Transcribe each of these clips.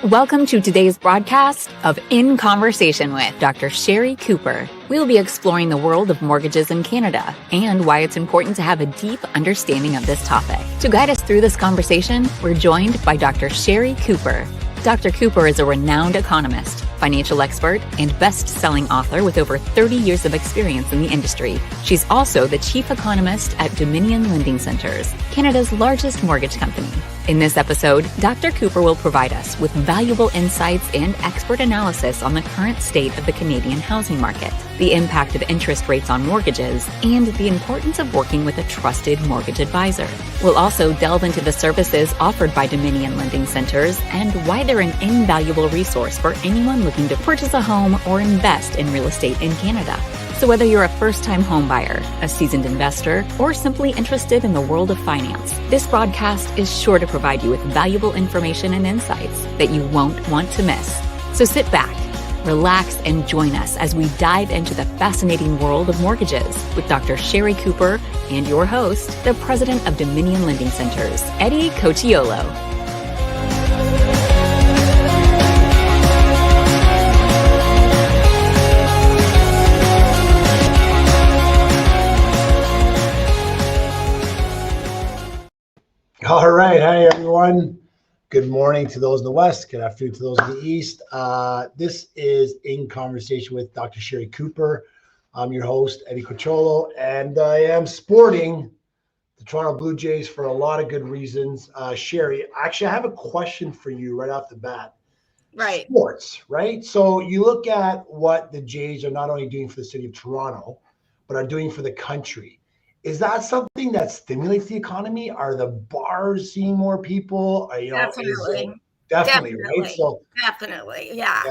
Welcome to today's broadcast of In Conversation with Dr. Sherry Cooper. We'll be exploring the world of mortgages in Canada and why it's important to have a deep understanding of this topic. To guide us through this conversation, we're joined by Dr. Sherry Cooper. Dr. Cooper is a renowned economist, financial expert, and best-selling author with over 30 years of experience in the industry. She's also the chief economist at Dominion Lending Centres, Canada's largest mortgage company. In this episode, Dr. Cooper will provide us with valuable insights and expert analysis on the current state of the Canadian housing market, the impact of interest rates on mortgages, and the importance of working with a trusted mortgage advisor. We'll also delve into the services offered by Dominion Lending Centres and why they're an invaluable resource for anyone looking to purchase a home or invest in real estate in Canada. So whether you're a first-time homebuyer, a seasoned investor, or simply interested in the world of finance, this broadcast is sure to provide you with valuable information and insights that you won't want to miss. So sit back, relax, and join us as we dive into the fascinating world of mortgages with Dr. Sherry Cooper and your host, the president of Dominion Lending Centres, Eddy Cocciollo. All right. Hi, everyone. Good morning to those in the West. Good afternoon to those in the East. This is In Conversation with Dr. Sherry Cooper. I'm your host, Eddy Cocciollo, and I am sporting the Toronto Blue Jays for a lot of good reasons. Sherry, actually, I have a question for you right off the bat. Right. Sports, right? So you look at what the Jays are not only doing for the city of Toronto, but are doing for the country. Is that something that stimulates the economy? Are the bars seeing more people? Definitely. Right? So definitely. Yeah.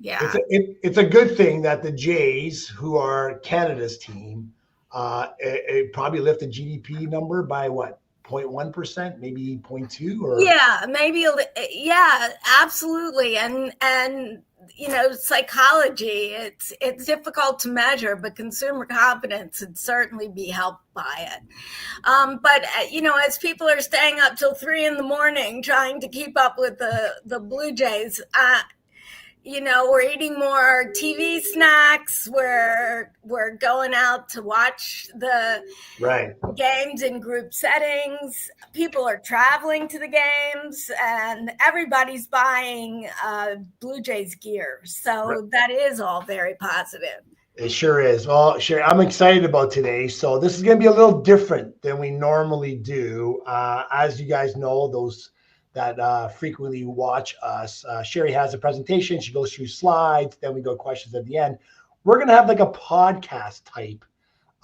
It's a good thing that the Jays, who are Canada's team, it probably lift the GDP number by what? 0.1%, maybe 0.2 or yeah, maybe. Yeah, absolutely. And psychology, it's difficult to measure, but consumer confidence would certainly be helped by it. But as people are staying up till 3 a.m. trying to keep up with the Blue Jays, we're eating more TV snacks. We're going out to watch the games in group settings. People are traveling to the games, and everybody's buying Blue Jays gear. So that is all very positive. It sure is. Well, Sherry, I'm excited about today. So this is going to be a little different than we normally do. As you guys know, those that frequently watch us, Sherry has a presentation. She goes through slides. Then we go questions at the end. We're going to have like a podcast type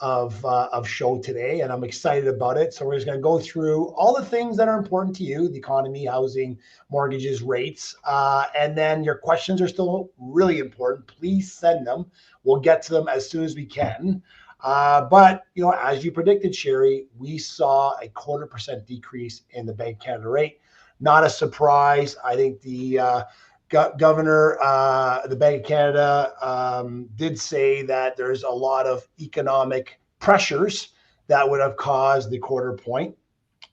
of show today, and I'm excited about it. So we're just going to go through all the things that are important to you: the economy, housing, mortgages, rates, and then your questions are still really important. Please send them. We'll get to them as soon as we can. But as you predicted, Sherry, we saw a 0.25% decrease in the Bank of Canada rate. Not a surprise. I think the governor, the Bank of Canada, did say that there's a lot of economic pressures that would have caused the 0.25 point.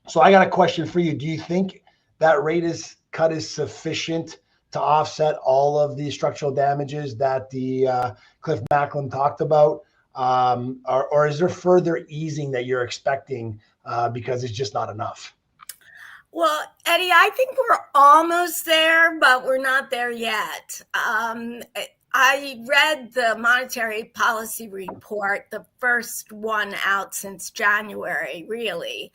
So I got a question for you. Do you think that rate cut is sufficient to offset all of the structural damages that the Cliff Macklin talked about? Or is there further easing that you're expecting because it's just not enough? Well, Eddy, I think we're almost there, but we're not there yet. I read the monetary policy report, the first one out since January, really,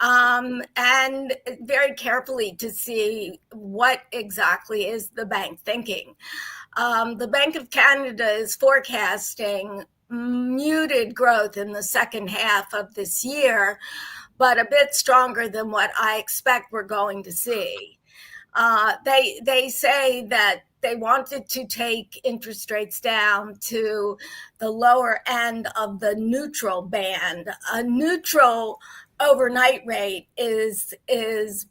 and very carefully to see what exactly is the bank thinking. The Bank of Canada is forecasting muted growth in the second half of this year, but a bit stronger than what I expect we're going to see. They say that they wanted to take interest rates down to the lower end of the neutral band. A neutral overnight rate is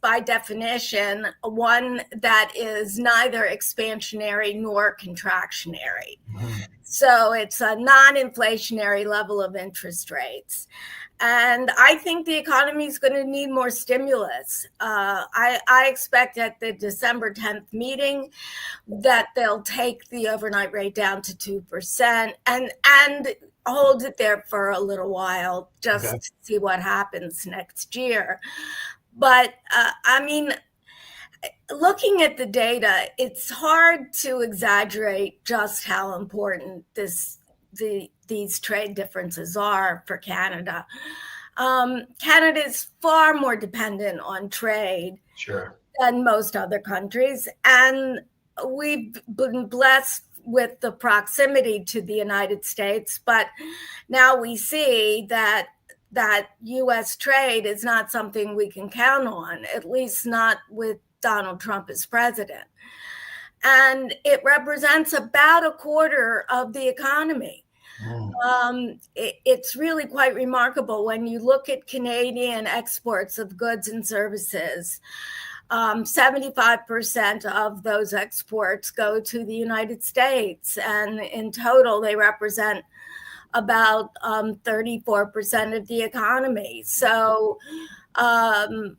by definition one that is neither expansionary nor contractionary. Mm-hmm. So it's a non-inflationary level of interest rates. And I think the economy is going to need more stimulus. I expect at the December 10th meeting that they'll take the overnight rate down to 2% and hold it there for a little while just to see what happens next year. But I mean, looking at the data, it's hard to exaggerate just how important these trade differences are for Canada. Canada is far more dependent on trade than most other countries, and we've been blessed with the proximity to the United States, but now we see that U.S. trade is not something we can count on, at least not with Donald Trump as president. And it represents about a quarter of the economy. It's really quite remarkable when you look at Canadian exports of goods and services. 75% of those exports go to the United States, and in total, they represent about 34% of the economy. So, the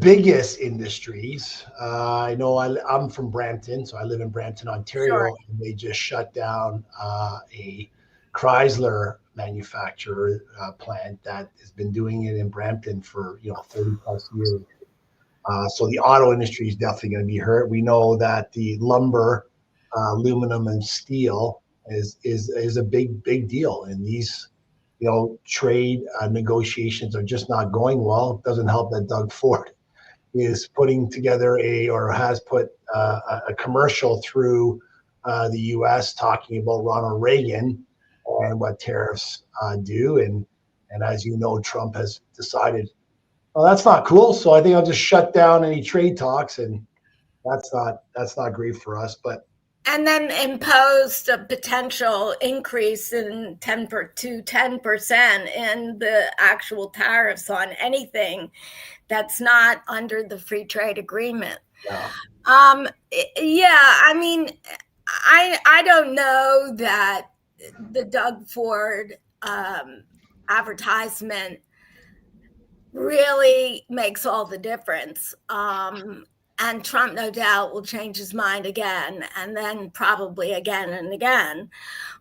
biggest industries, I know I'm from Brampton, so I live in Brampton, Ontario, and they just shut down a Chrysler manufacturer plant that has been doing it in Brampton for 30 plus years. So the auto industry is definitely going to be hurt. We know that the lumber, aluminum, and steel is a big deal, and these trade negotiations are just not going well. It doesn't help that Doug Ford is putting together has put a commercial through the U.S. talking about Ronald Reagan and what tariffs do, and as you know, Trump has decided, well, that's not cool. So I think I'll just shut down any trade talks, and that's not great for us. And then imposed a potential increase in 10% in the actual tariffs on anything that's not under the free trade agreement. Yeah. I mean, I don't know that the Doug Ford advertisement really makes all the difference. And Trump, no doubt, will change his mind again, and then probably again and again.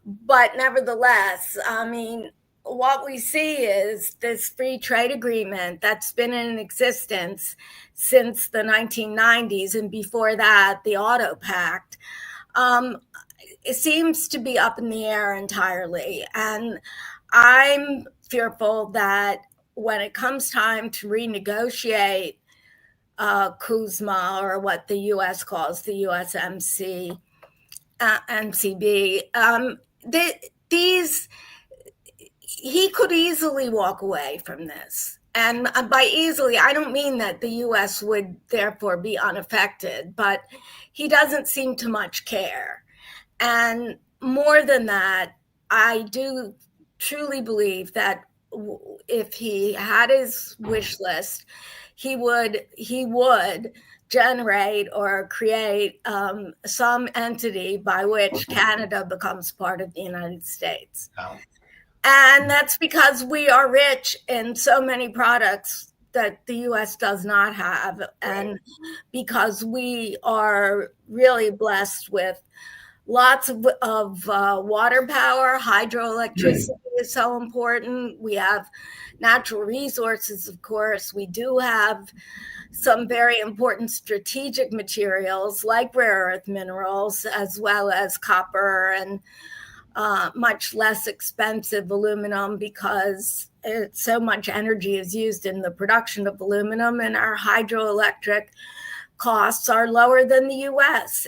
But nevertheless, I mean, what we see is this free trade agreement that's been in existence since the 1990s, and before that, the Auto Pact. It seems to be up in the air entirely. And I'm fearful that when it comes time to renegotiate CUSMA, or what the U.S. calls the USMC, MCB, he could easily walk away from this. And by easily, I don't mean that the U.S. would therefore be unaffected, but he doesn't seem to much care. And more than that, I do truly believe that if he had his wish list, he would generate or create some entity by which Canada becomes part of the United States. Oh. And that's because we are rich in so many products that the U.S. does not have. Right. And because we are really blessed with lots of water power. Hydroelectricity is so important. We have natural resources, of course. We do have some very important strategic materials like rare earth minerals, as well as copper and much less expensive aluminum, because so much energy is used in the production of aluminum, and our hydroelectric costs are lower than the U.S.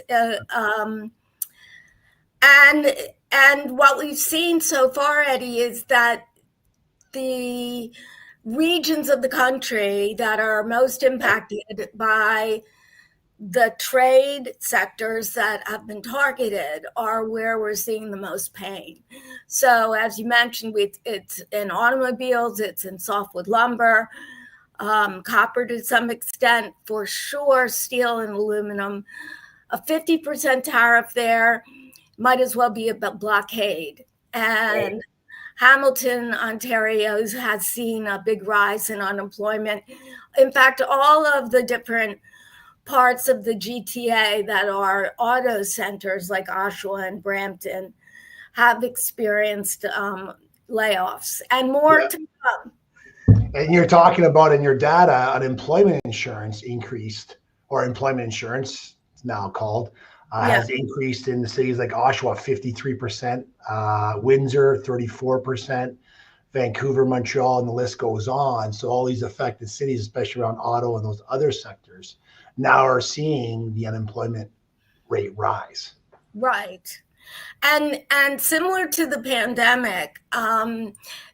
And what we've seen so far, Eddy, is that the regions of the country that are most impacted by the trade sectors that have been targeted are where we're seeing the most pain. So as you mentioned, it's in automobiles, it's in softwood lumber, copper to some extent, for sure, steel and aluminum. A 50% tariff there might as well be a blockade. And Hamilton, Ontario has seen a big rise in unemployment. In fact, all of the different parts of the GTA that are auto centers like Oshawa and Brampton have experienced layoffs, and more to come. And you're talking about in your data, unemployment insurance increased, or employment insurance, it's now called, has increased in the cities like Oshawa, 53%, Windsor, 34%, Vancouver, Montreal, and the list goes on. So all these affected cities, especially around auto and those other sectors, now are seeing the unemployment rate rise. Right. And similar to the pandemic,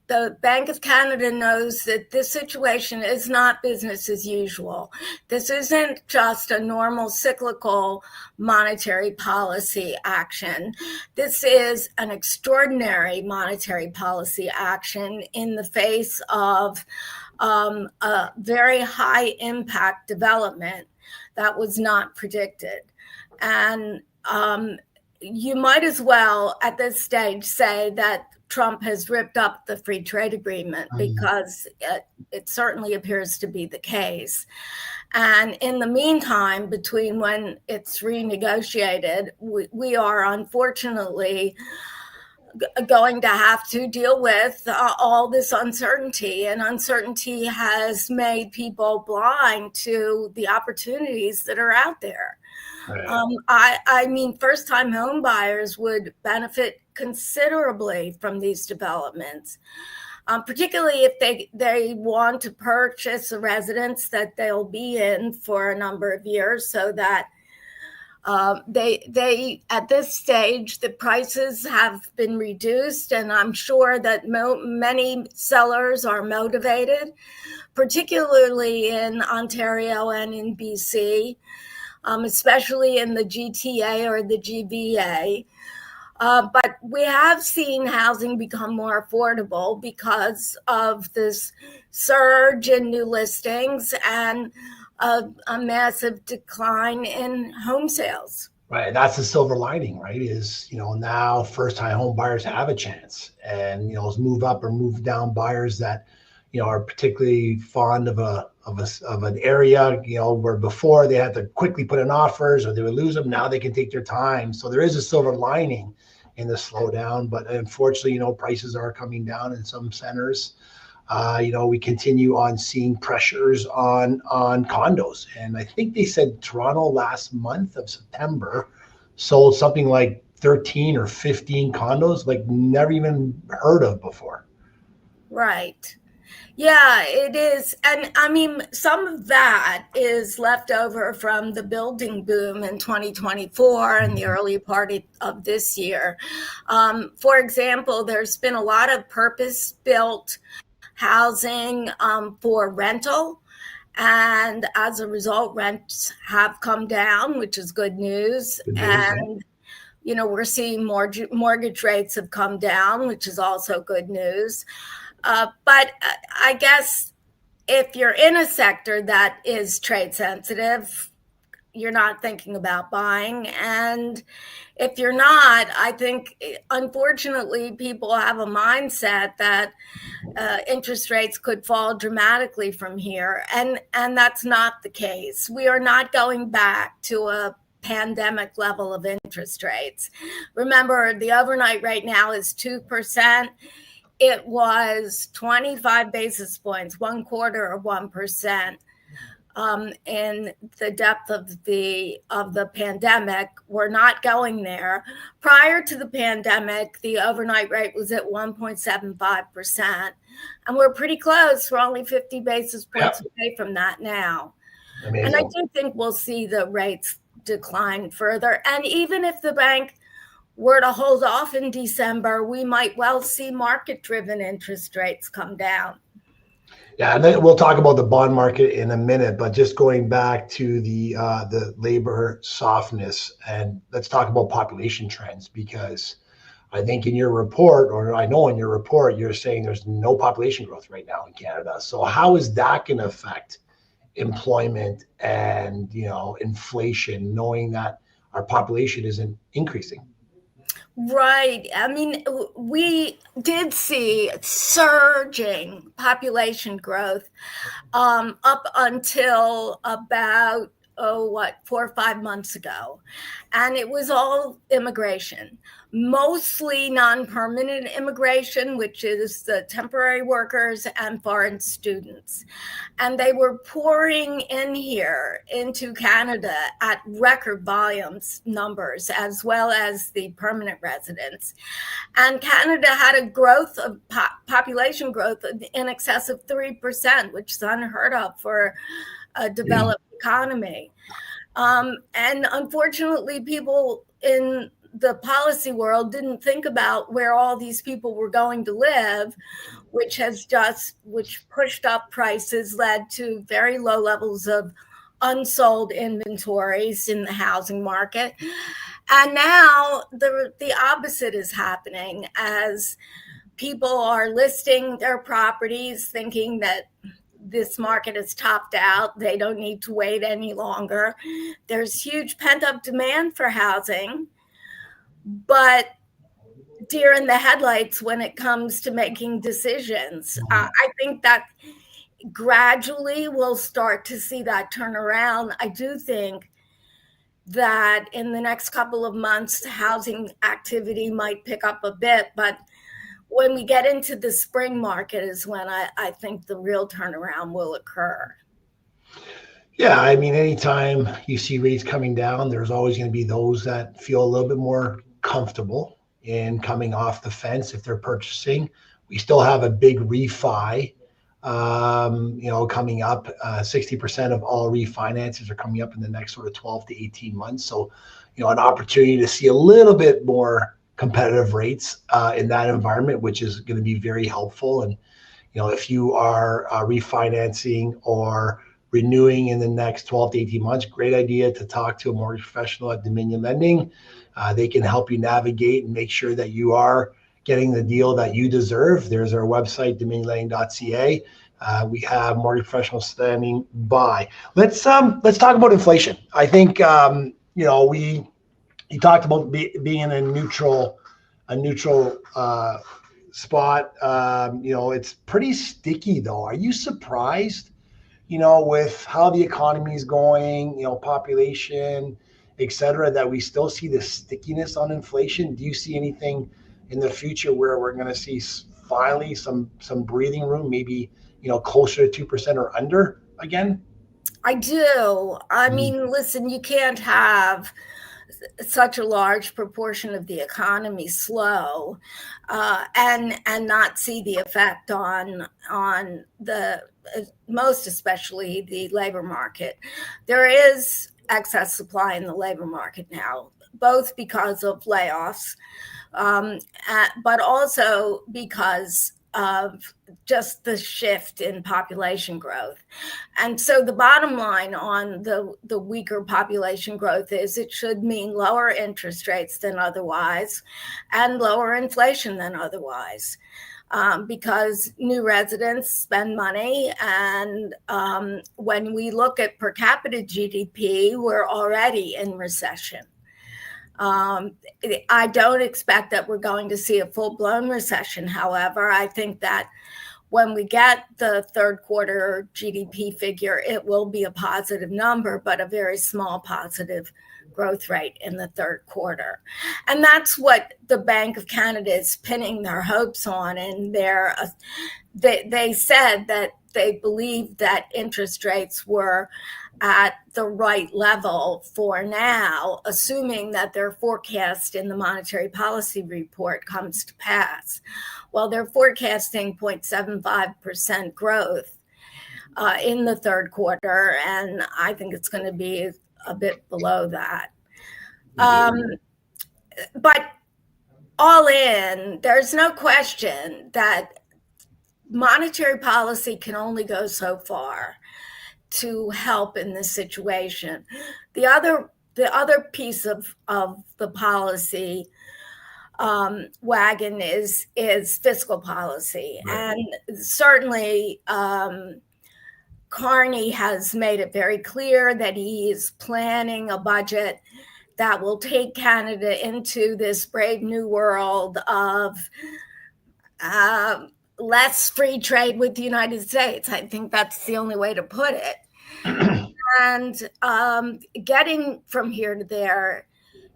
the Bank of Canada knows that this situation is not business as usual. This isn't just a normal cyclical monetary policy action. This is an extraordinary monetary policy action in the face of a very high impact development that was not predicted. And you might as well at this stage say that Trump has ripped up the free trade agreement, because it certainly appears to be the case. And in the meantime, between when it's renegotiated, we are unfortunately going to have to deal with all this uncertainty, and uncertainty has made people blind to the opportunities that are out there. Right. I mean, first-time home buyers would benefit considerably from these developments, particularly if they want to purchase a residence that they'll be in for a number of years, so that they at this stage, the prices have been reduced, and I'm sure that many sellers are motivated, particularly in Ontario and in BC, especially in the GTA or the GVA. But we have seen housing become more affordable because of this surge in new listings and a massive decline in home sales. Right. That's the silver lining, right? Is, now first-time home buyers have a chance, and, move up or move down buyers that, are particularly fond of an area, where before they had to quickly put in offers or they would lose them. Now they can take their time. So there is a silver lining in the slowdown, but unfortunately, prices are coming down in some centers. We continue on seeing pressures on condos. And I think they said Toronto last month of September sold something like 13 or 15 condos, like never even heard of before. Right. Yeah, it is. And I mean, some of that is left over from the building boom in 2024 and the early part of this year. For example, there's been a lot of purpose-built housing for rental. And as a result, rents have come down, which is good news. And, we're seeing mortgage rates have come down, which is also good news. But I guess if you're in a sector that is trade sensitive, you're not thinking about buying. And if you're not, I think, unfortunately, people have a mindset that interest rates could fall dramatically from here. And that's not the case. We are not going back to a pandemic level of interest rates. Remember, the overnight rate now is 2%. It was 25 basis points, 0.25% in the depth of the pandemic. We're not going there. Prior to the pandemic, the overnight rate was at 1.75%, and we're pretty close. We're only 50 basis points away from that now. Amazing. And I do think we'll see the rates decline further. And even if the bank were to hold off in December, we might well see market-driven interest rates come down. Yeah, and then we'll talk about the bond market in a minute, but just going back to the labor softness, and let's talk about population trends, because I think in your report, or I know in your report, you're saying there's no population growth right now in Canada. So how is that going to affect employment and inflation, knowing that our population isn't increasing? Right. I mean, we did see surging population growth up until about, 4 or 5 months ago. And it was all immigration, mostly non-permanent immigration, which is the temporary workers and foreign students. And they were pouring in here into Canada at record volumes numbers, as well as the permanent residents. And Canada had a growth of population growth in excess of 3%, which is unheard of for a developed economy. And unfortunately, people in the policy world didn't think about where all these people were going to live, which pushed up prices, led to very low levels of unsold inventories in the housing market. And now the opposite is happening, as people are listing their properties thinking that this market is topped out. They don't need to wait any longer. There's huge pent-up demand for housing, but deer in the headlights when it comes to making decisions. I think that gradually we'll start to see that turn around. I do think that in the next couple of months, housing activity might pick up a bit, but when we get into the spring market is when I think the real turnaround will occur. Yeah, I mean, anytime you see rates coming down, there's always going to be those that feel a little bit more comfortable in coming off the fence if they're purchasing. We still have a big refi, coming up. 60% of all refinances are coming up in the next sort of 12 to 18 months. So, an opportunity to see a little bit more competitive rates in that environment, which is going to be very helpful. And, if you are refinancing or renewing in the next 12 to 18 months, great idea to talk to a mortgage professional at Dominion Lending. They can help you navigate and make sure that you are getting the deal that you deserve. There's our website, dominionlending.ca. We have mortgage professionals standing by. Let's talk about inflation. I think you talked about being in a neutral spot. It's pretty sticky though. Are you surprised, with how the economy is going, population, et cetera, that we still see the stickiness on inflation? Do you see anything in the future where we're going to see finally some breathing room, maybe, closer to 2% or under again? I do. I mean, listen, you can't have such a large proportion of the economy slow and not see the effect on the most especially the labor market. There is excess supply in the labor market now, both because of layoffs, but also because of just the shift in population growth. And so the bottom line on the weaker population growth is it should mean lower interest rates than otherwise and lower inflation than otherwise. Because new residents spend money. And when we look at per capita GDP, we're already in recession. I don't expect that we're going to see a full-blown recession. However, I think that when we get the third quarter GDP figure, it will be a positive number, but a very small positive growth rate in the third quarter. And that's what the Bank of Canada is pinning their hopes on. And they said that they believed that interest rates were at the right level for now, assuming that their forecast in the monetary policy report comes to pass. Well, they're forecasting 0.75% growth in the third quarter, and I think it's going to be a bit below that. But all in, there's no question that monetary policy can only go so far to help in this situation. The other piece of the policy wagon is fiscal policy. Right. And certainly Carney has made it very clear that he is planning a budget that will take Canada into this brave new world of less free trade with the United States. I think that's the only way to put it. And getting from here to there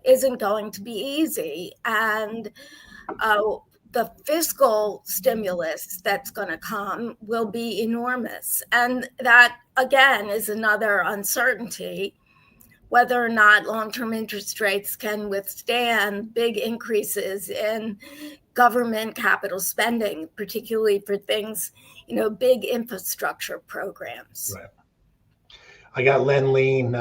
isn't going to be easy. And the fiscal stimulus that's going to come will be enormous. And that, again, is another uncertainty, whether or not long-term interest rates can withstand big increases in government capital spending, particularly for things, big infrastructure programs. Right. I got Len Lean.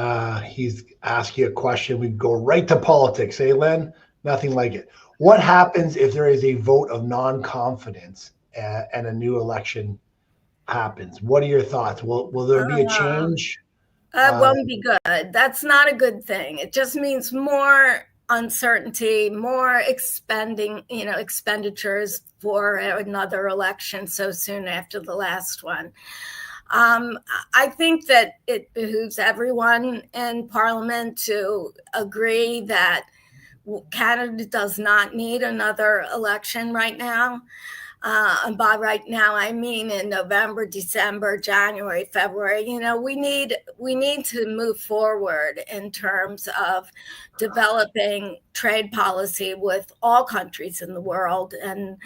He's asked you a question. We go right to politics. Hey, Len, nothing like it. What happens if there is a vote of non-confidence and a new election happens? What are your thoughts? Will there be a change? That won't be good. That's not a good thing. It just means more uncertainty, more expenditures for another election so soon after the last one. I think that it behooves everyone in Parliament to agree that Canada does not need another election right now. And by right now, I mean in November, December, January, February. We need to move forward in terms of developing trade policy with all countries in the world, and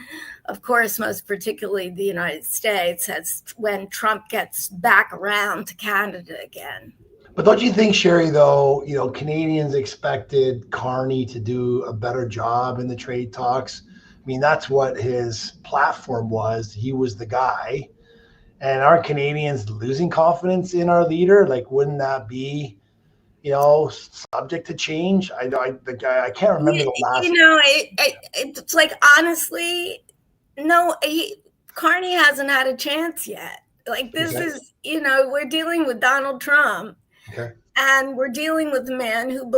of course, most particularly the United States, as when Trump gets back around to Canada again. But don't you think, Sherry, though, Canadians expected Carney to do a better job in the trade talks? I mean, that's what his platform was. He was the guy. And are Canadians losing confidence in our leader? Like, wouldn't that be, subject to change? I can't remember the last. It's like, honestly, no, Carney hasn't had a chance yet. Like, this is, we're dealing with Donald Trump. Okay. And we're dealing with a man who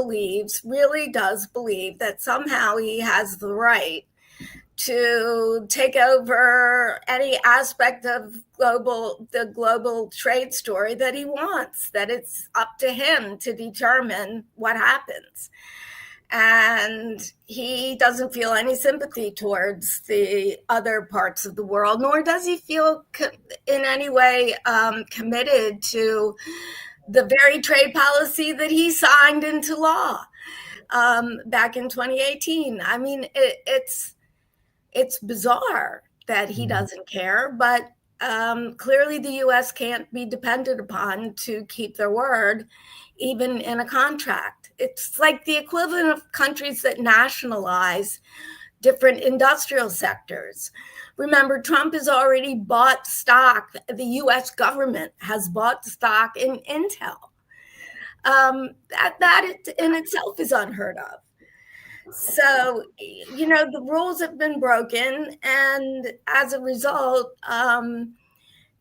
really does believe that somehow he has the right to take over any aspect of the global trade story that he wants, that it's up to him to determine what happens. And he doesn't feel any sympathy towards the other parts of the world, nor does he feel in any way committed to the very trade policy that he signed into law back in 2018. I mean, it's bizarre that he doesn't care, but clearly the U.S. can't be depended upon to keep their word, even in a contract. It's like the equivalent of countries that nationalize different industrial sectors. Remember, Trump has already bought stock. The U.S. government has bought stock in Intel. That in itself is unheard of. So, the rules have been broken, and as a result,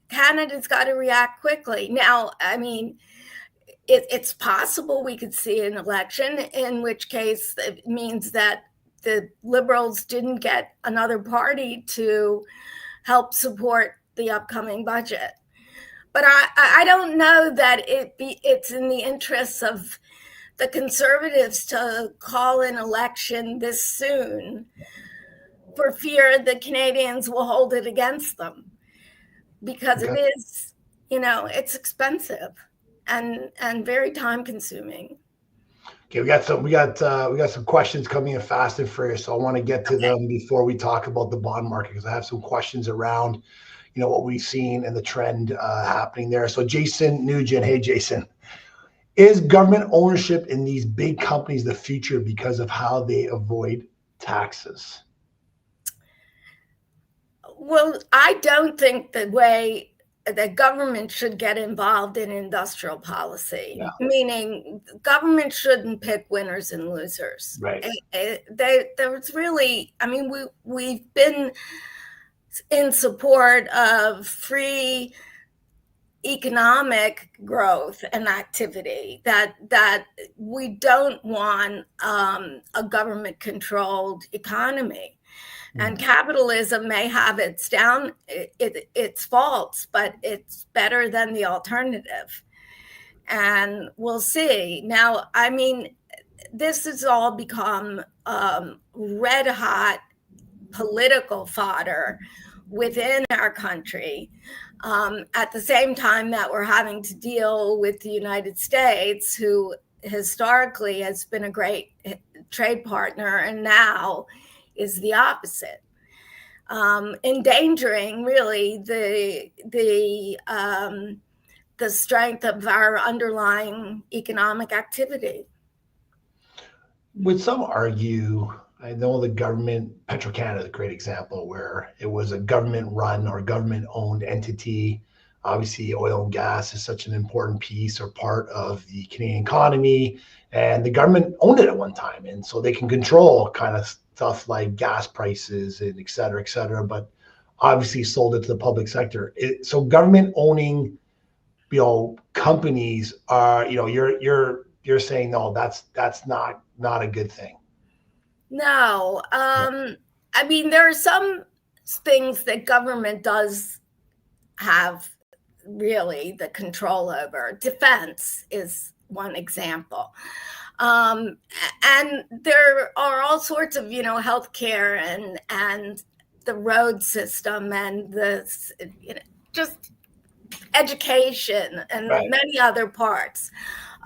Canada's got to react quickly. Now, I mean, it's possible we could see an election, in which case it means that the Liberals didn't get another party to help support the upcoming budget. But I don't know that it's in the interests of the Conservatives to call an election this soon for fear that Canadians will hold it against them, because it is, it's expensive and very time consuming. Okay, we got some questions coming in fast and furious, so I want to get to them before we talk about the bond market, because I have some questions around, what we've seen and the trend happening there. So Jason Nugent, hey Jason, is government ownership in these big companies the future because of how they avoid taxes? Well, I don't think the way that government should get involved in industrial policy, meaning government shouldn't pick winners and losers. Right. There's really, I mean, we've been in support of free economic growth and activity, that we don't want a government-controlled economy. And capitalism may have its faults, but it's better than the alternative. And we'll see. Now, I mean, this has all become red hot political fodder within our country. At the same time that we're having to deal with the United States, who historically has been a great trade partner and now is the opposite, endangering really the strength of our underlying economic activity. Would some argue, I know the government, Petro-Canada is a great example where it was a government-run or government-owned entity. Obviously, oil and gas is such an important piece or part of the Canadian economy, and the government owned it at one time, and so they can control kind of stuff like gas prices and et cetera, but obviously sold it to the public sector. So government owning, companies are, you're saying no, that's not a good thing. No, I mean, there are some things that government does have really the control over. Defense is one example. And there are all sorts of, healthcare and the road system and the, just education and many other parts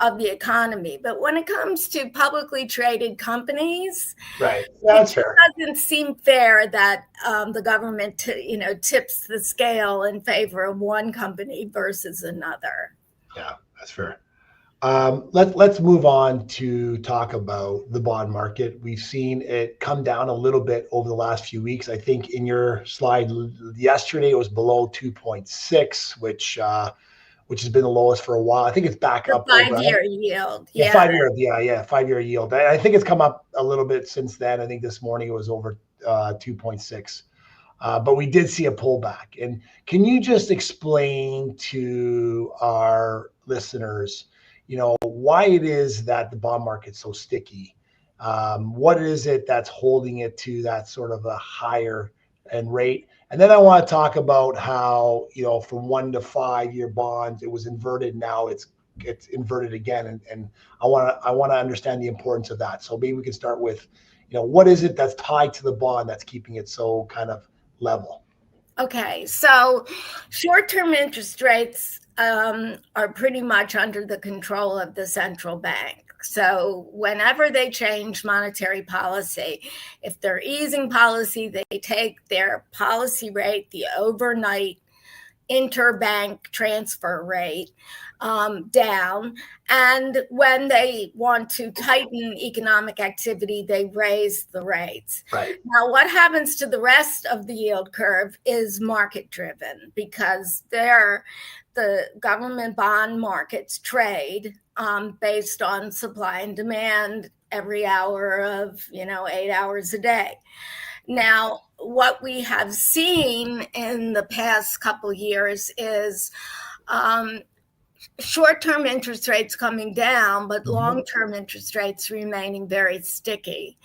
of the economy. But when it comes to publicly traded companies, that's fair. It doesn't seem fair that the government, tips the scale in favor of one company versus another. Yeah, that's fair. Let's move on to talk about the bond market. We've seen it come down a little bit over the last few weeks. I think in your slide yesterday, it was below 2.6, which has been the lowest for a while. I think it's back up. 5-year yield. Yeah. 5-year yield. I think it's come up a little bit since then. I think this morning it was over 2.6. But we did see a pullback. And can you just explain to our listeners, why it is that the bond market's so sticky? What is it that's holding it to that sort of a higher end rate? And then I want to talk about how, from 1 to 5 year bonds, it was inverted. Now it's inverted again. And I want to understand the importance of that. So maybe we can start with, what is it that's tied to the bond that's keeping it so kind of level? Okay, so short-term interest rates are pretty much under the control of the central bank. So whenever they change monetary policy, if they're easing policy, they take their policy rate, the overnight interbank transfer rate, down. And when they want to tighten economic activity, they raise the rates. Right. Now, what happens to the rest of the yield curve is market driven, because the government bond markets trade based on supply and demand every hour of 8 hours a day. Now, what we have seen in the past couple years is short-term interest rates coming down, but long-term interest rates remaining very sticky.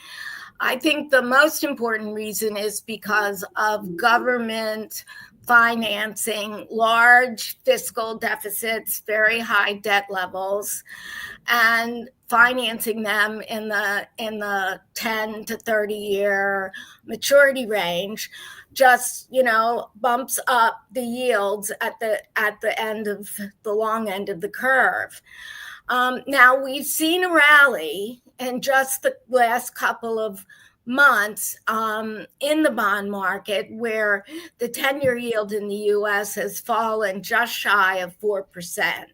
I think the most important reason is because of government financing large fiscal deficits, very high debt levels, and financing them in the 10 to 30 year maturity range just bumps up the yields at the end of the long end of the curve. Now we've seen a rally in just the last couple of months in the bond market, where the 10-year yield in the US has fallen just shy of 4%.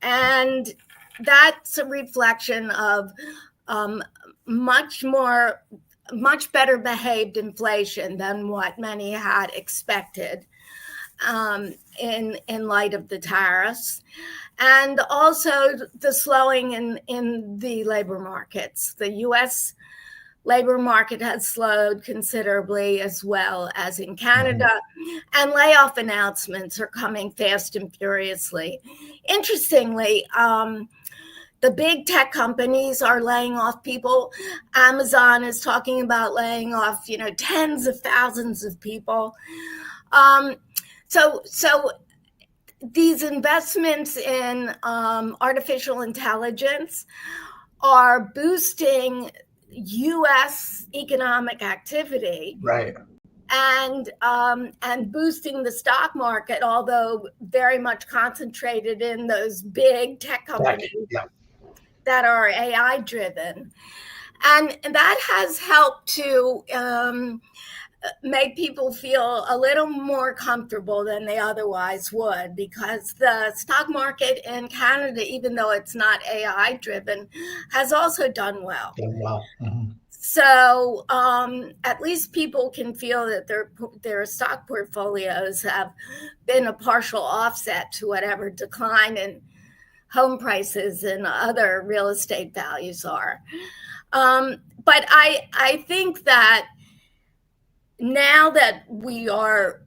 And that's a reflection of much better behaved inflation than what many had expected in light of the tariffs, and also the slowing in the labor markets. The U.S. labor market has slowed considerably, as well as in Canada, and layoff announcements are coming fast and furiously. Interestingly, the big tech companies are laying off people. Amazon is talking about laying off, tens of thousands of people. So these investments in artificial intelligence are boosting U.S. economic activity, Right. And boosting the stock market, although very much concentrated in those big tech companies that are AI driven. And that has helped to make people feel a little more comfortable than they otherwise would, because the stock market in Canada, even though it's not AI driven, has also done well. Mm-hmm. So at least people can feel that their stock portfolios have been a partial offset to whatever decline in home prices and other real estate values are. But I think that now that we are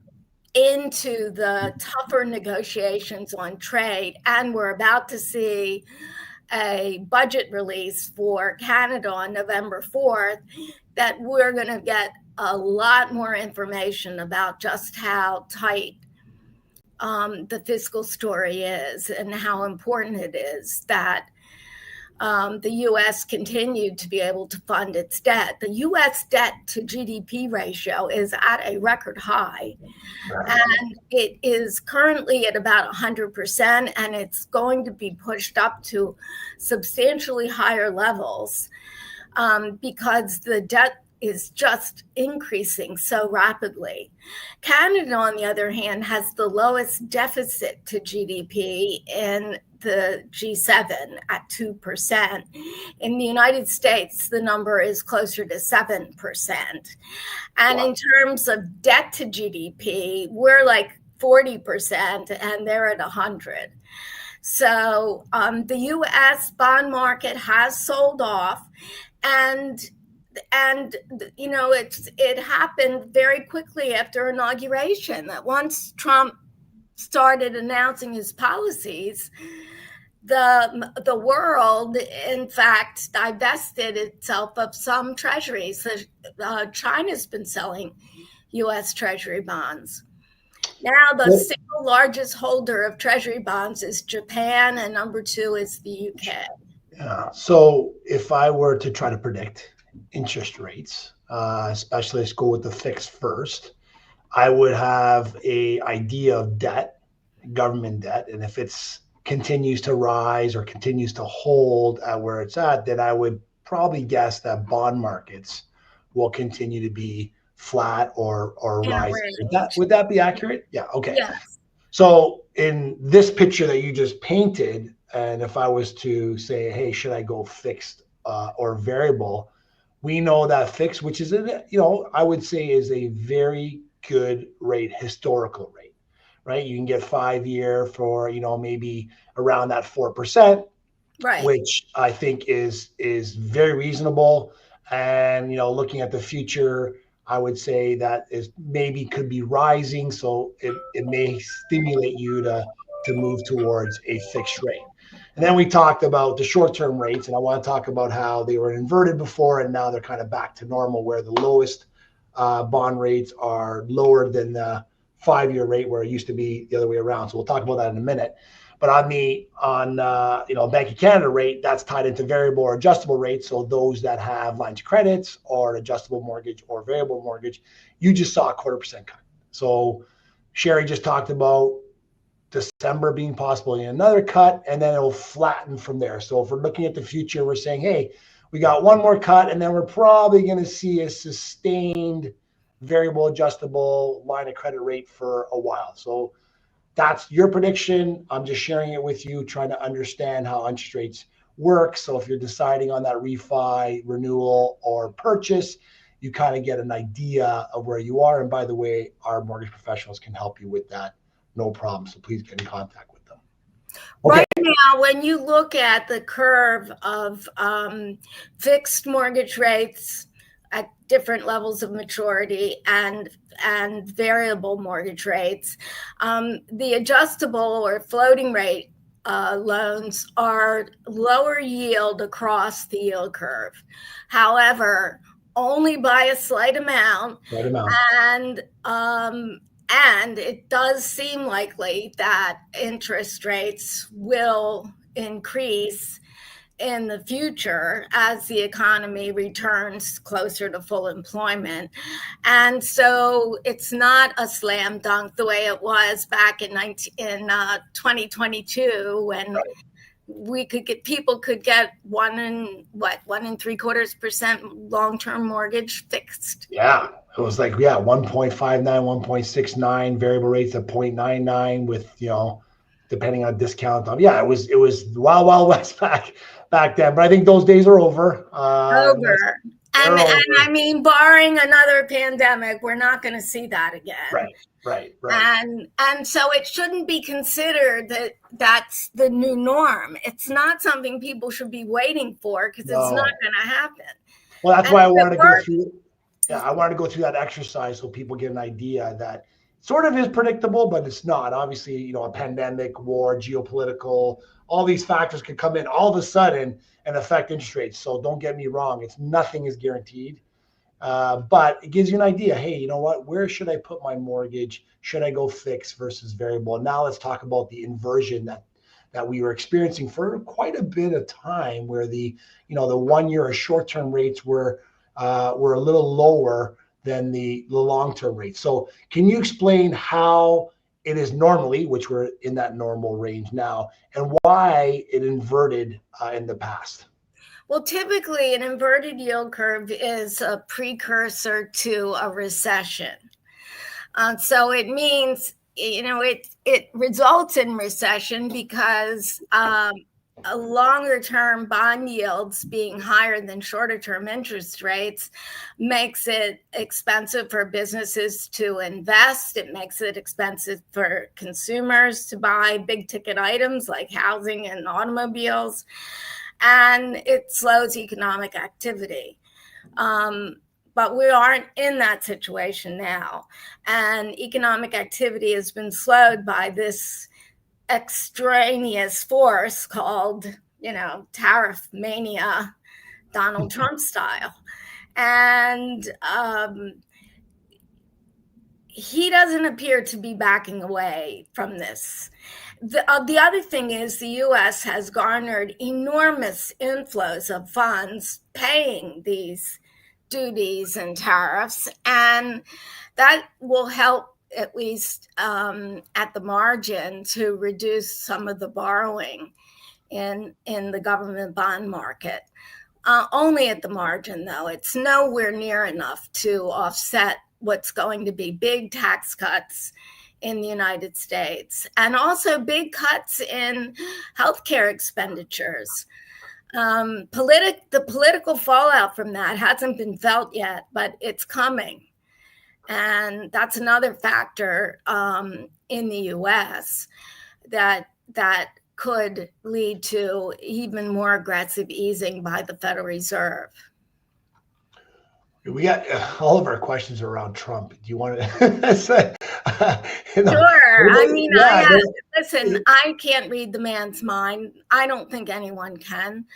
into the tougher negotiations on trade, and we're about to see a budget release for Canada on November 4th, that we're going to get a lot more information about just how tight the fiscal story is and how important it is that the U.S. continued to be able to fund its debt. The U.S. debt to GDP ratio is at a record high, and it is currently at about 100%, and it's going to be pushed up to substantially higher levels because the debt is just increasing so rapidly. Canada, on the other hand, has the lowest deficit to GDP in the G7 at 2%. In the United States, the number is closer to 7%. And in terms of debt to GDP, we're like 40% and they're at 100. So the U.S. bond market has sold off, and you know, it happened very quickly after inauguration, that once Trump started announcing his policies, the world, in fact, divested itself of some treasuries. China's been selling U.S. treasury bonds. Now the single largest holder of treasury bonds is Japan, and number 2 is the U.K. Yeah. So if I were to try to predict interest rates, especially let's go with the fixed first, I would have a idea of debt, government debt, and if it's continues to rise or continues to hold at where it's at, then I would probably guess that bond markets will continue to be flat or rise. Would that be accurate? Yeah. Okay. Yes. So in this picture that you just painted, and if I was to say, hey, should I go fixed or variable? We know that fixed, which is, I would say is a very good rate, historical rate, right? You can get 5-year for, maybe around that 4%, right, which I think is very reasonable. And, looking at the future, I would say that is maybe could be rising. So it may stimulate you to move towards a fixed rate. And then we talked about the short-term rates, and I want to talk about how they were inverted before, and now they're kind of back to normal, where the lowest bond rates are lower than the 5-year rate, where it used to be the other way around. So we'll talk about that in a minute. But on Bank of Canada rate, that's tied into variable or adjustable rates. So those that have lines of credits or an adjustable mortgage or variable mortgage, you just saw a 0.25% cut. So Sherry just talked about December being possibly another cut, and then it'll flatten from there. So if we're looking at the future, we're saying, hey, we got one more cut, and then we're probably going to see a sustained variable adjustable line of credit rate for a while. So that's your prediction. I'm just sharing it with you, trying to understand how interest rates work. So if you're deciding on that refi, renewal, or purchase, you kind of get an idea of where you are. And by the way, our mortgage professionals can help you with that. No problem. So please get in contact with them. Okay. Right now, when you look at the curve of fixed mortgage rates at different levels of maturity and variable mortgage rates, the adjustable or floating rate loans are lower yield across the yield curve. However, only by a slight amount. And it does seem likely that interest rates will increase in the future as the economy returns closer to full employment. And so it's not a slam dunk the way it was back in 2022 when people could get 1.75% long-term mortgage fixed. Yeah, it was like 1.59, 1.69, variable rates at 0.99 with depending on discount. Yeah, it was wild west back then. But I think those days are over. Over. And I mean, barring another pandemic, we're not going to see that again. Right. And so it shouldn't be considered that that's the new norm. It's not something people should be waiting for because it's not going to happen. Well, that's why I wanted to go through. Yeah, I wanted to go through that exercise so people get an idea that sort of is predictable, but it's not. Obviously, a pandemic, war, geopolitical, all these factors could come in all of a sudden and affect interest rates. So don't get me wrong. Nothing is guaranteed. But it gives you an idea. Hey, you know what? Where should I put my mortgage? Should I go fixed versus variable? Now let's talk about the inversion that we were experiencing for quite a bit of time, where the 1 year or short-term rates were a little lower than the long-term rates. So can you explain how it is normally, which we're in that normal range now, and why it inverted in the past? Well, typically an inverted yield curve is a precursor to a recession. So it means, it results in recession because longer term bond yields being higher than shorter term interest rates makes it expensive for businesses to invest. It makes it expensive for consumers to buy big ticket items like housing and automobiles, and it slows economic activity. But we aren't in that situation now, and economic activity has been slowed by this extraneous force called, tariff mania, Donald Trump style. And he doesn't appear to be backing away from this. The other thing is the U.S. has garnered enormous inflows of funds paying these duties and tariffs, and that will help at least at the margin to reduce some of the borrowing in the government bond market. Only at the margin, though. It's nowhere near enough to offset what's going to be big tax cuts in the United States, and also big cuts in healthcare expenditures. The political fallout from that hasn't been felt yet, but it's coming. And that's another factor in the U.S. that could lead to even more aggressive easing by the Federal Reserve. We got all of our questions around Trump. Do you want to say? Sure. I mean, listen, I can't read the man's mind. I don't think anyone can.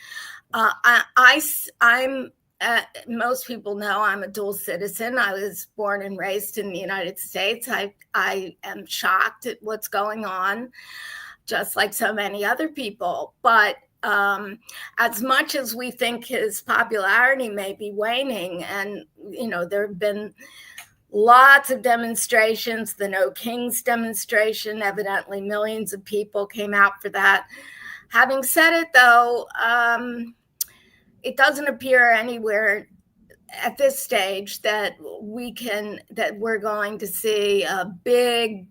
I'm most people know I'm a dual citizen. I was born and raised in the United States. I am shocked at what's going on, just like so many other people. But as much as we think his popularity may be waning, and there have been lots of demonstrations, the No Kings demonstration, evidently millions of people came out for that. Having said it, though, it doesn't appear anywhere at this stage that we're going to see a big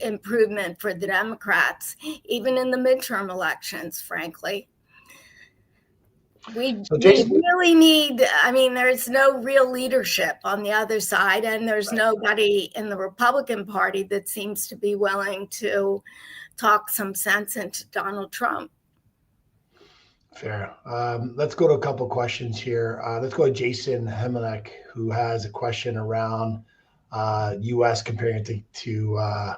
improvement for the Democrats, even in the midterm elections, frankly. We really need, there's no real leadership on the other side, and there's nobody in the Republican Party that seems to be willing to talk some sense into Donald Trump. Fair. Let's go to a couple questions here. Let's go to Jason Hemelek, who has a question around U.S. comparing it to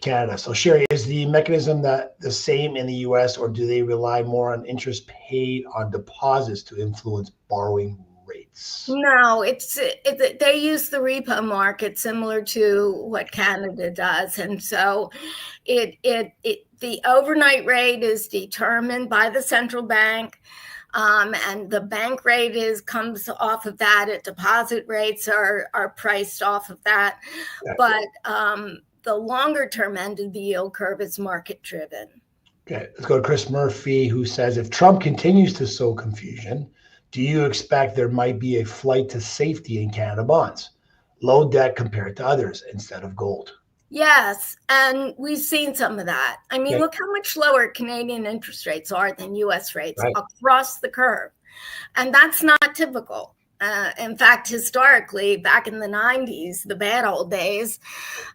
Canada. So, Sherry, is the mechanism the same in the U.S., or do they rely more on interest paid on deposits to influence borrowing rates? No, they use the repo market similar to what Canada does, and so the overnight rate is determined by the central bank, and the bank rate comes off of that. Deposit rates are priced off of that, Okay. but the longer term end of the yield curve is market driven. Okay, let's go to Chris Murphy, who says, if Trump continues to sow confusion, do you expect there might be a flight to safety in Canada bonds, low debt compared to others instead of gold? Yes, and we've seen some of that. I mean, Okay. look how much lower Canadian interest rates are than U.S. rates Right. across the curve. And that's not typical. In fact, historically, back in the 90s, the bad old days,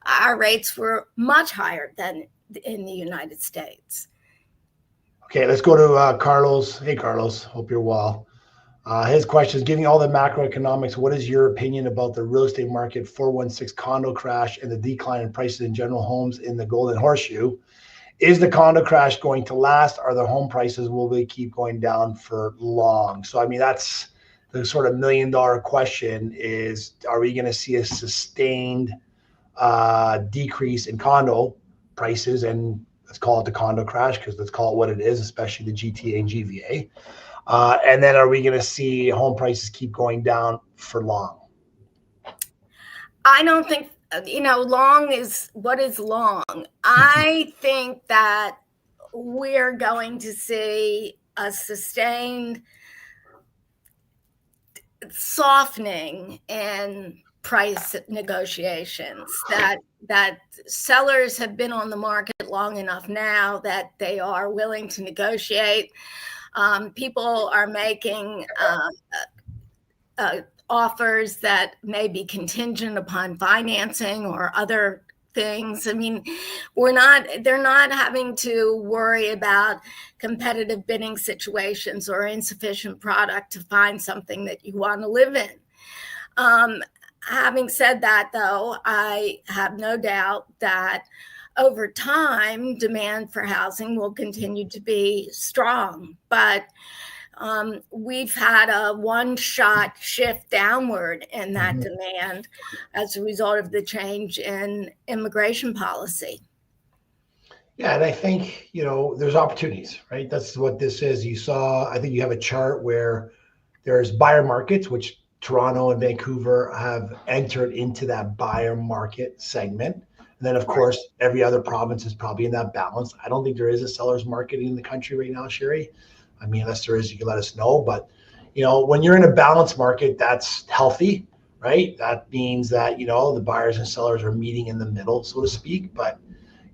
our rates were much higher than in the United States. Okay, let's go to Carlos. Hey, Carlos, hope you're well. His question is, giving all the macroeconomics, what is your opinion about the real estate market, 416 condo crash, and the decline in prices in general homes in the Golden Horseshoe? Is the condo crash going to last? Are the home prices, will they keep going down for long? So, I mean, that's the sort of $1 million question is, are we going to see a sustained decrease in condo prices? And let's call it the condo crash, because let's call it what it is, especially the GTA and GVA. And then are we going to see home prices keep going down for long? I don't think, long is what is long. I think that we're going to see a sustained softening in price negotiations, that sellers have been on the market long enough now that they are willing to negotiate. People are making offers that may be contingent upon financing or other things. I mean, they're not having to worry about competitive bidding situations or insufficient product to find something that you want to live in. Having said that, though, I have no doubt that over time, demand for housing will continue to be strong, but we've had a one-shot shift downward in that demand as a result of the change in immigration policy. Yeah, and I think, there's opportunities, right? That's what this is. I think you have a chart where there's buyer markets, which Toronto and Vancouver have entered into that buyer market segment. And then, of course, every other province is probably in that balance. I don't think there is a seller's market in the country right now, Sherry. I mean, unless there is, you can let us know. But, when you're in a balanced market, that's healthy, right? That means that, the buyers and sellers are meeting in the middle, so to speak. But,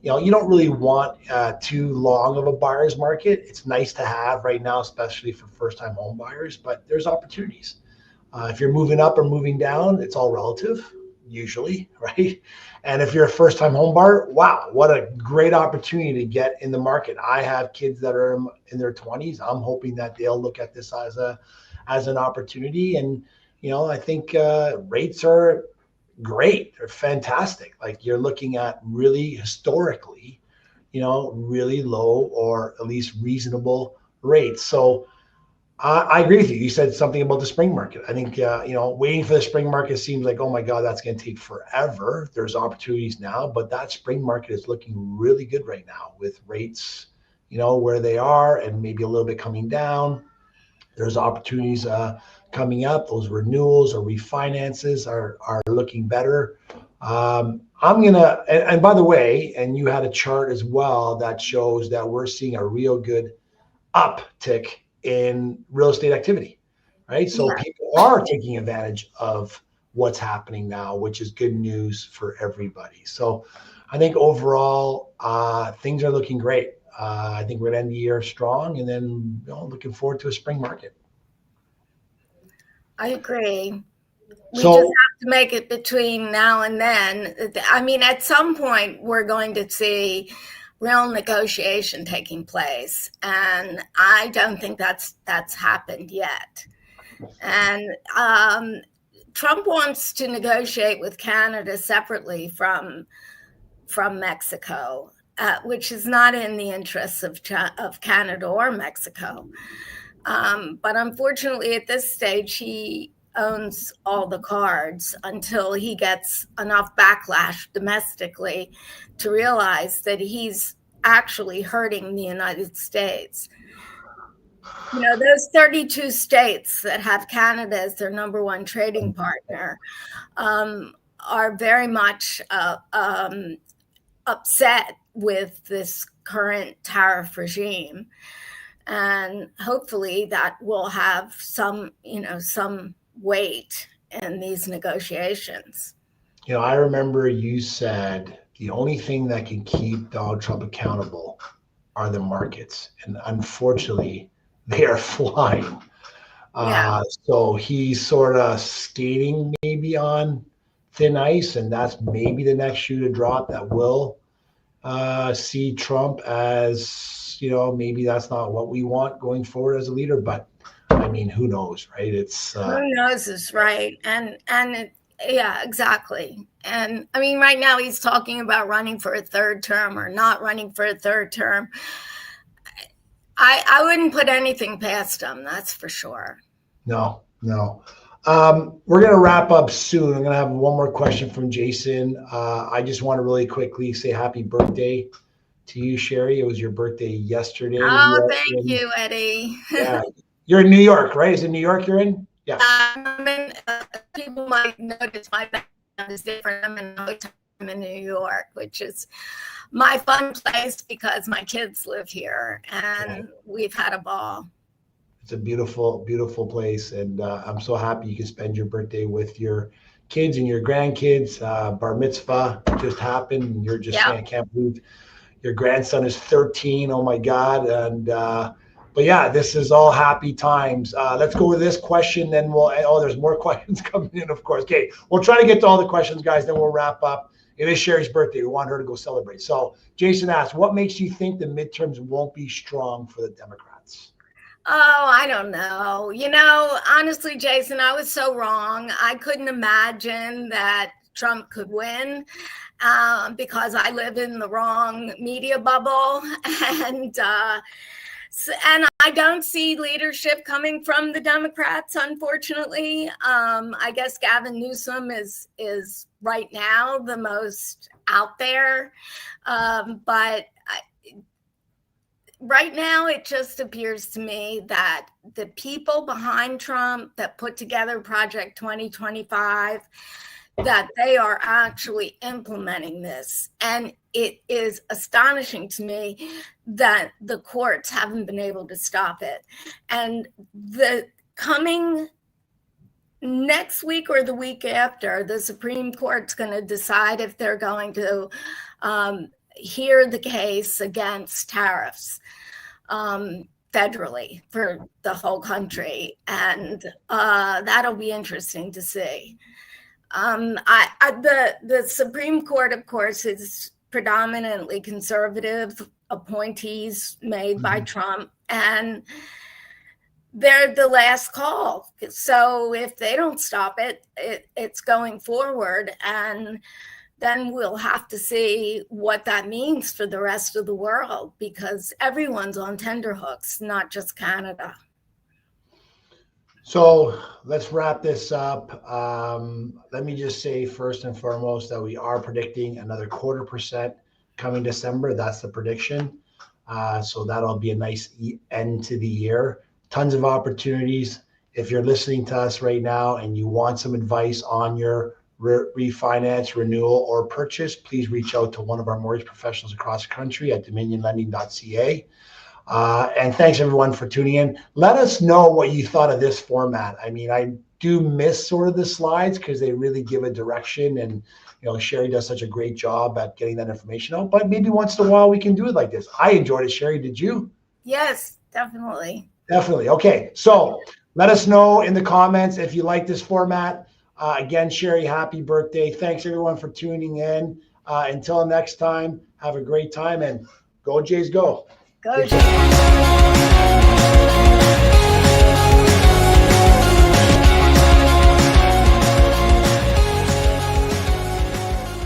you don't really want too long of a buyer's market. It's nice to have right now, especially for first-time home buyers, but there's opportunities. If you're moving up or moving down, it's all relative, usually, right? And if you're a first-time home buyer, wow, what a great opportunity to get in the market. I have kids that are in their 20s. I'm hoping that they'll look at this as an opportunity. And, I think rates are great. They're fantastic. Like, you're looking at really historically, really low or at least reasonable rates. So I agree with you. You said something about the spring market. I think, waiting for the spring market seems like, oh my God, that's going to take forever. There's opportunities now, but that spring market is looking really good right now with rates, where they are and maybe a little bit coming down. There's opportunities coming up. Those renewals or refinances are looking better. I'm going to, and by the way, and you had a chart as well that shows that we're seeing a real good uptick in real estate activity, right? So people are taking advantage of what's happening now, which is good news for everybody. So I think overall, things are looking great. I think we're going to end the year strong, and then looking forward to a spring market. I agree. We just have to make it between now and then. I mean, at some point, we're going to see real negotiation taking place, and I don't think that's happened yet. And Trump wants to negotiate with Canada separately from Mexico, which is not in the interests of Canada or Mexico. But unfortunately, at this stage, he owns all the cards until he gets enough backlash domestically to realize that he's actually hurting the United States. Those 32 states that have Canada as their number one trading partner are very much upset with this current tariff regime. And hopefully that will have some weight in these negotiations. I remember you said the only thing that can keep Donald Trump accountable are the markets. And unfortunately, they are flying. Yeah. So he's sort of skating maybe on thin ice, and that's maybe the next shoe to drop that will see Trump as, maybe that's not what we want going forward as a leader. But I mean, who knows, right? Who knows is right. Yeah, exactly. And I mean, right now he's talking about running for a third term or not running for a third term. I wouldn't put anything past him, that's for sure. No. We're going to wrap up soon. I'm going to have one more question from Jason. I just want to really quickly say happy birthday to you, Sherry. It was your birthday yesterday. Oh, thank you, Eddie. Yeah. You're in New York, right? Is it New York you're in? Yeah. People might notice my background is different. I'm in New York, which is my fun place because my kids live here and we've had a ball. It's a beautiful, beautiful place. And I'm so happy you can spend your birthday with your kids and your grandkids. Bar mitzvah just happened. And you're just saying, I can't believe your grandson is 13. Oh my God. And, but yeah, this is all happy times. Let's go with this question. Then there's more questions coming in, of course. Okay. We'll try to get to all the questions, guys. Then we'll wrap up. It is Sherry's birthday. We want her to go celebrate. So Jason asks, what makes you think the midterms won't be strong for the Democrats? Oh, I don't know. Honestly, Jason, I was so wrong. I couldn't imagine that Trump could win because I live in the wrong media bubble. And I don't see leadership coming from the Democrats, unfortunately. I guess Gavin Newsom is right now the most out there. But right now, it just appears to me that the people behind Trump that put together Project 2025, that they are actually implementing this. And it is astonishing to me that the courts haven't been able to stop it. And the coming next week or the week after, the Supreme Court's going to decide if they're going to hear the case against tariffs federally for the whole country. And that'll be interesting to see. The Supreme Court, of course, is predominantly conservative appointees made by Trump, and they're the last call. So if they don't stop it, it's going forward, and then we'll have to see what that means for the rest of the world, because everyone's on tenterhooks, not just Canada. So let's wrap this up. Let me just say first and foremost that we are predicting another 0.25% coming December. That's the prediction. So that'll be a nice end to the year. Tons of opportunities. If you're listening to us right now and you want some advice on your refinance, renewal, or purchase, please reach out to one of our mortgage professionals across the country at dominionlending.ca. And thanks everyone for tuning in. Let us know what you thought of this format. I mean, I do miss sort of the slides because they really give a direction, and Sherry does such a great job at getting that information out. But maybe once in a while we can do it like this. I enjoyed it. Sherry, did you? Yes, definitely. Definitely. Okay, so let us know in the comments if you like this format. Again, Sherry, happy birthday. Thanks everyone for tuning in. Until next time, have a great time, and go Jays, go. Go Jays.